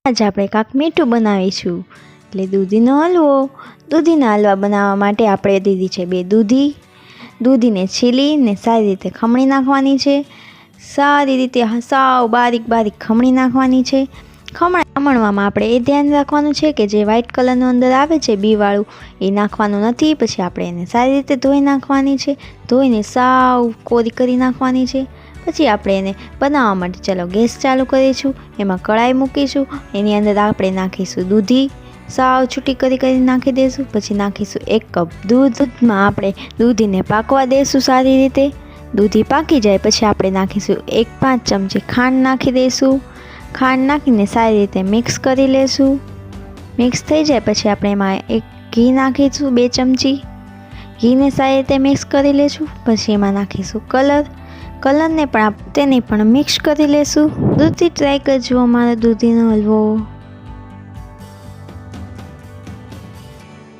આજે આપણે કાંક મીઠું બનાવીશું એટલે દૂધીનો હલવો. દૂધીના હલવા બનાવવા માટે આપણે લીધી છે 2 દૂધી. દૂધીને છીલીને સારી રીતે ખમણી નાખવાની છે. સારી રીતે સાવ બારીક બારીક ખમણી નાખવાની છે. ખમણવામાં આપણે એ ધ્યાન રાખવાનું છે કે જે વ્હાઈટ કલરનું અંદર આવે છે બીવાળું એ નાખવાનું નથી. પછી આપણે એને સારી રીતે ધોઈ નાખવાની છે. ધોઈને સાવ કોરી કરી નાખવાની છે. પછી આપણે એને બનાવવા માટે ચાલો ગેસ ચાલુ કરીશું. એમાં કઢાઈ મૂકીશું. એની અંદર આપણે નાખીશું દૂધી. સાવ છૂટી કરી નાખી દઈશું. પછી નાખીશું 1 કપ દૂધમાં આપણે દૂધીને પાકવા દઈશું સારી રીતે. દૂધી પાકી જાય પછી આપણે નાખીશું 1-5 ચમચી ખાંડ નાખી દઈશું. ખાંડ નાખીને સારી રીતે મિક્સ કરી લેશું. મિક્સ થઈ જાય પછી આપણે એમાં ઘી નાખીશું 2 ચમચી. ઘીને સારી રીતે મિક્સ કરી લેશું. પછી એમાં નાખીશું કલરને પણ તેને પણ મિક્સ કરી લેશું. દૂધી ટ્રાય કરજો અમારો દૂધીનો હલવો.